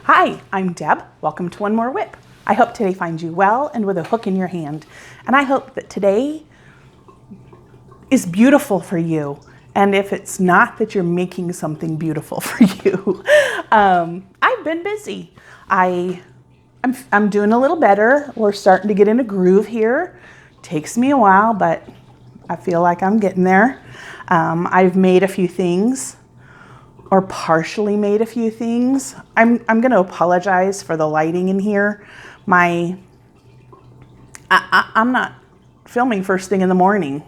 Hi, I'm Deb. Welcome to One More WIP. I hope today finds you well and with a hook in your hand. And I hope that today is beautiful for you. And if it's not, that you're making something beautiful for you. I've been busy. I'm doing a little better. We're starting to get in a groove here. Takes me a while, but I feel like I'm getting there. I've made a few things, or partially made a few things. I'm going to apologize for the lighting in here. I'm not filming first thing in the morning.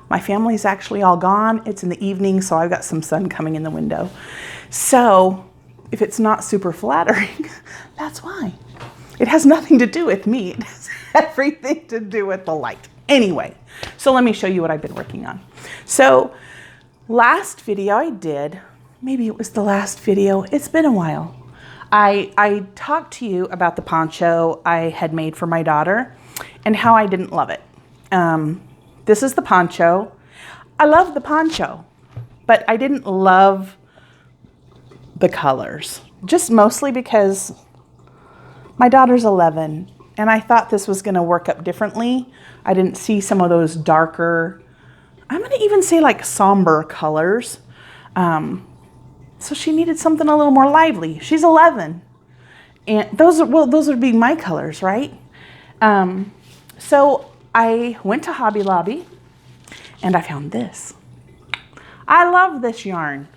My family's actually all gone. It's in the evening, so I've got some sun coming in the window. So if it's not super flattering, that's why. It has nothing to do with me. It has everything to do with the light. Anyway, so let me show you what I've been working on. So last video I did, maybe it was the last video, it's been a while. I talked to you about the poncho I had made for my daughter and how I didn't love it. This is the poncho. I love the poncho, but I didn't love the colors, just mostly because my daughter's 11 and I thought this was going to work up differently. I didn't see some of those darker, I'm going to even say like somber colors. So she needed something a little more lively. She's 11. And those would be my colors, right? So I went to Hobby Lobby and I found this. I love this yarn.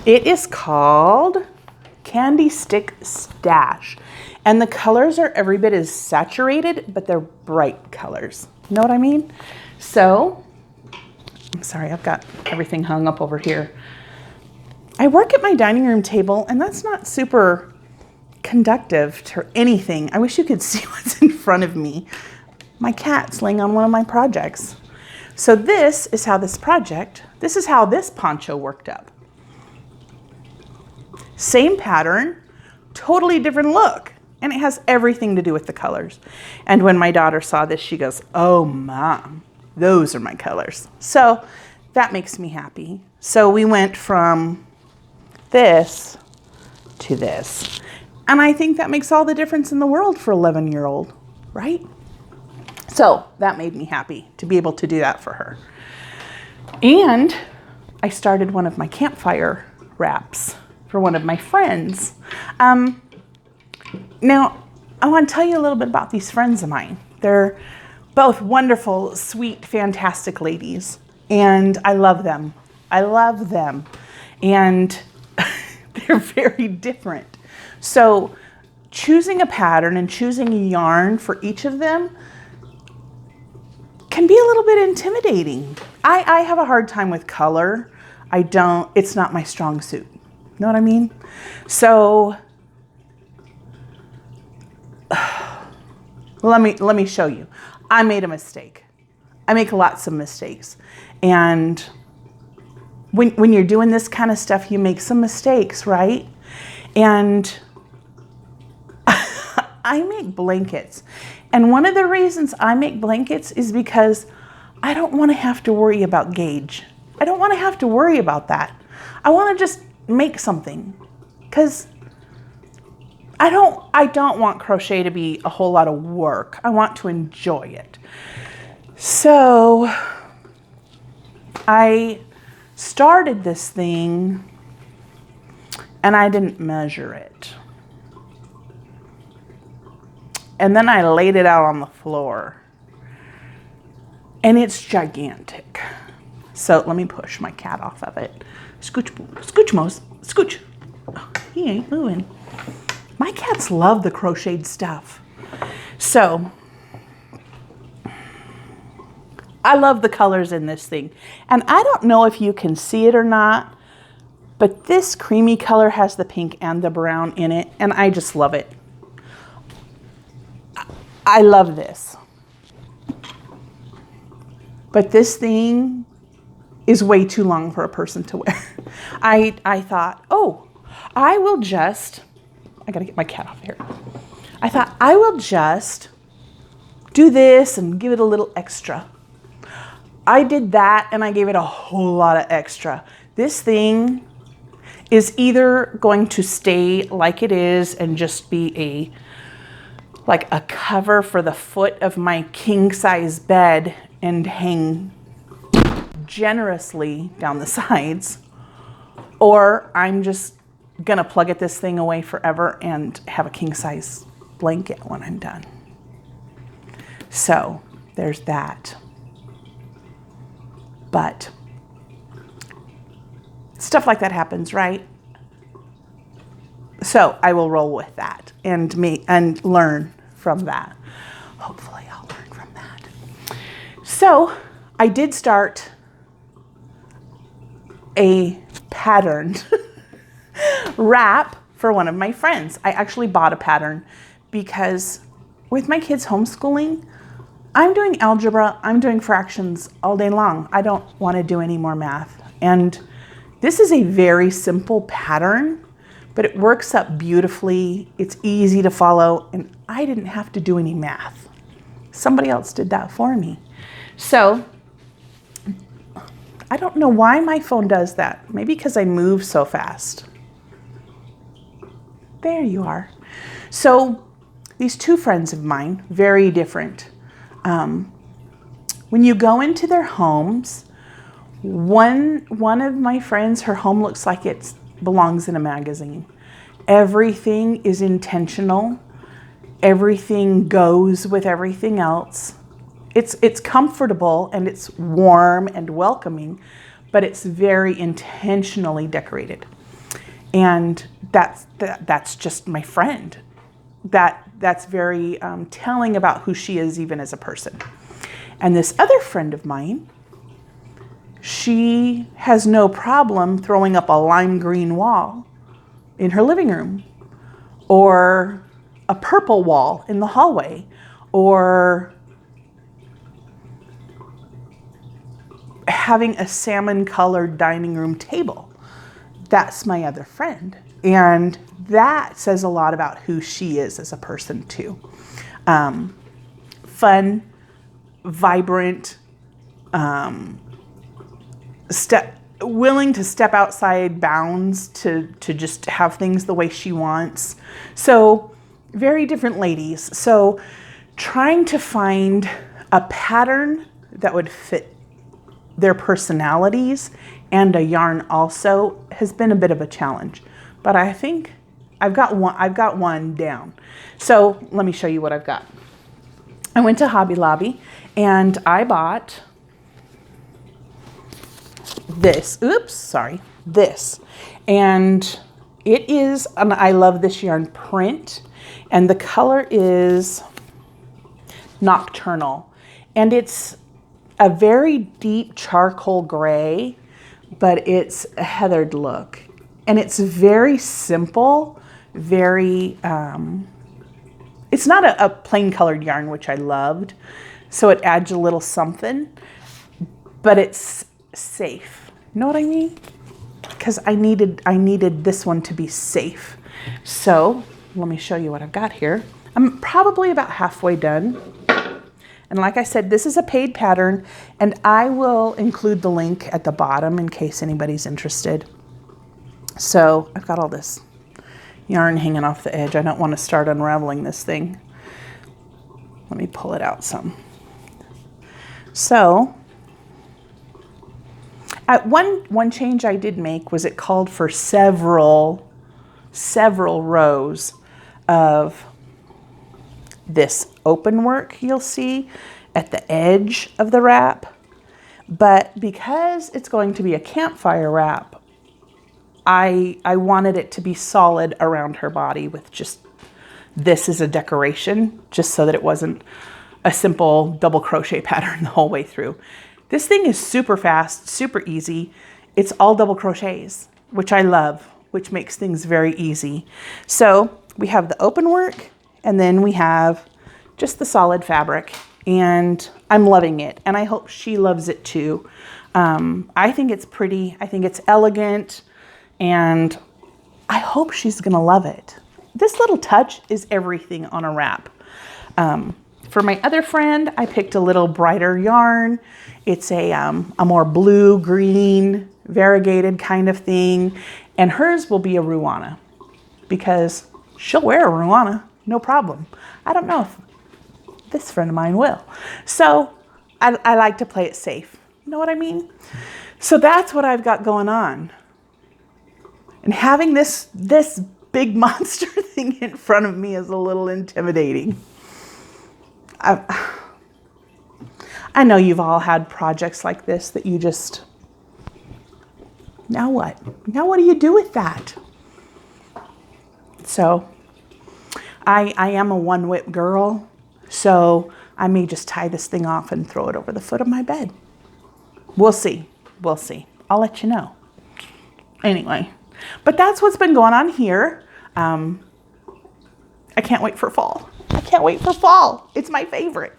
It is called Candy Stick Stash. And the colors are every bit as saturated, but they're bright colors. You know what I mean? So, I'm sorry, I've got everything hung up over here. I work at my dining room table, and that's not super conductive to anything. I wish you could see what's in front of me. My cat's laying on one of my projects. So this is how this poncho worked up. Same pattern, totally different look. And it has everything to do with the colors. And when my daughter saw this, she goes, "Oh, Mom, those are my colors." So that makes me happy. So we went from this to this. And I think that makes all the difference in the world for an 11-year-old, right? So that made me happy to be able to do that for her. And I started one of my campfire wraps for one of my friends. Now, I want to tell you a little bit about these friends of mine. They're both wonderful, sweet, fantastic ladies, and I love them. I love them, and they're very different. So choosing a pattern and choosing a yarn for each of them can be a little bit intimidating. I have a hard time with color. It's not my strong suit. You know what I mean? So let me show you. I made a mistake. I make lots of mistakes. And when you're doing this kind of stuff, you make some mistakes, right? And I make blankets. And one of the reasons I make blankets is because I don't want to have to worry about gauge. I don't want to have to worry about that. I want to just make something, because I don't want crochet to be a whole lot of work. I want to enjoy it. So I started this thing and I didn't measure it. And then I laid it out on the floor and it's gigantic. So let me push my cat off of it. Scooch, scooch, Mose, scooch. Oh, he ain't moving. My cats love the crocheted stuff. So I love the colors in this thing. And I don't know if you can see it or not, but this creamy color has the pink and the brown in it, and I just love it. I love this. But this thing is way too long for a person to wear. I thought, oh, I gotta get my cat off here. I thought I will just do this and give it a little extra. I did that and I gave it a whole lot of extra. This thing is either going to stay like it is and just be like a cover for the foot of my king size bed and hang generously down the sides, or I'm just gonna plug this thing away forever and have a king size blanket when I'm done. So there's that. But stuff like that happens, right? So I will roll with that and learn from that. Hopefully I'll learn from that. So I did start a patterned wrap for one of my friends. I actually bought a pattern because with my kids homeschooling, I'm doing algebra, I'm doing fractions all day long. I don't want to do any more math. And this is a very simple pattern, but it works up beautifully. It's easy to follow, and I didn't have to do any math. Somebody else did that for me. So I don't know why my phone does that. Maybe because I move so fast. There you are. So these two friends of mine, very different. When you go into their homes, one of my friends, her home looks like it belongs in a magazine. Everything is intentional. Everything goes with everything else. It's comfortable and it's warm and welcoming, but it's very intentionally decorated. And that's just my friend. That's very telling about who she is even as a person. And this other friend of mine, she has no problem throwing up a lime green wall in her living room, or a purple wall in the hallway, or having a salmon colored dining room table. That's my other friend. And that says a lot about who she is as a person too. Fun, vibrant, willing to step outside bounds to just have things the way she wants. So very different ladies. So trying to find a pattern that would fit their personalities and a yarn also has been a bit of a challenge. But I think I've got one down. So let me show you what I've got. I went to Hobby Lobby and I bought this. This. And it is, and I love this yarn print, and the color is Nocturnal. And it's a very deep charcoal gray, but it's a heathered look. And it's very simple, very, it's not a plain colored yarn, which I loved. So it adds a little something, but it's safe. You know what I mean? Because I needed this one to be safe. So let me show you what I've got here. I'm probably about halfway done. And like I said, this is a paid pattern, and I will include the link at the bottom in case anybody's interested. So I've got all this yarn hanging off the edge. I don't want to start unraveling this thing. Let me pull it out some. So one change I did make was it called for several rows of this open work you'll see at the edge of the wrap. But because it's going to be a campfire wrap, I wanted it to be solid around her body with just this as a decoration, just so that it wasn't a simple double crochet pattern the whole way through. This thing is super fast, super easy. It's all double crochets, which I love, which makes things very easy. So we have the open work, and then we have just the solid fabric, and I'm loving it. And I hope she loves it too. I think it's pretty, I think it's elegant, and I hope she's gonna love it. This little touch is everything on a wrap. For my other friend, I picked a little brighter yarn. It's a more blue-green variegated kind of thing. And hers will be a Ruana because she'll wear a Ruana, no problem. I don't know if this friend of mine will. So I like to play it safe. You know what I mean? So that's what I've got going on. And having this big monster thing in front of me is a little intimidating. I know you've all had projects like this that you just, now what? Now what do you do with that? So I am a one WIP girl, so I may just tie this thing off and throw it over the foot of my bed. We'll see. We'll see. I'll let you know. Anyway, but that's what's been going on here. I can't wait for fall. I can't wait for fall. It's my favorite.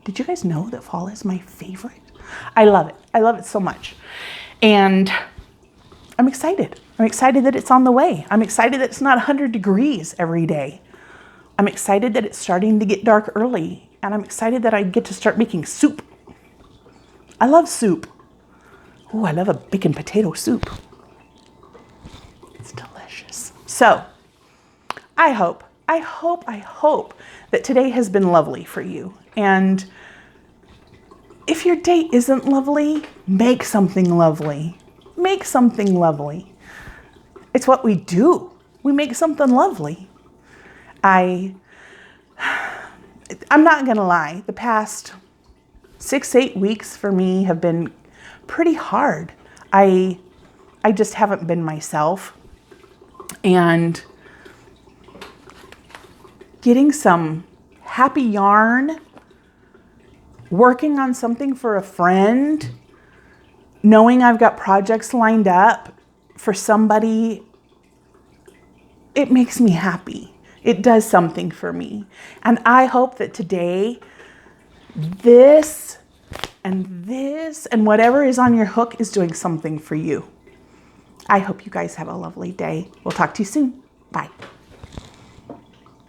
Did you guys know that fall is my favorite? I love it. I love it so much. And I'm excited. I'm excited that it's on the way. I'm excited that it's not 100 degrees every day. I'm excited that it's starting to get dark early. And I'm excited that I get to start making soup. I love soup. Oh, I love a bacon potato soup. It's delicious. So I hope that today has been lovely for you. And if your day isn't lovely, make something lovely. Make something lovely. It's what we do. We make something lovely. I'm not gonna lie, the past 6-8 weeks for me have been pretty hard. I just haven't been myself. And getting some happy yarn, working on something for a friend, knowing I've got projects lined up for somebody, it makes me happy. It does something for me. And I hope that today, this and whatever is on your hook is doing something for you. I hope you guys have a lovely day. We'll talk to you soon. Bye.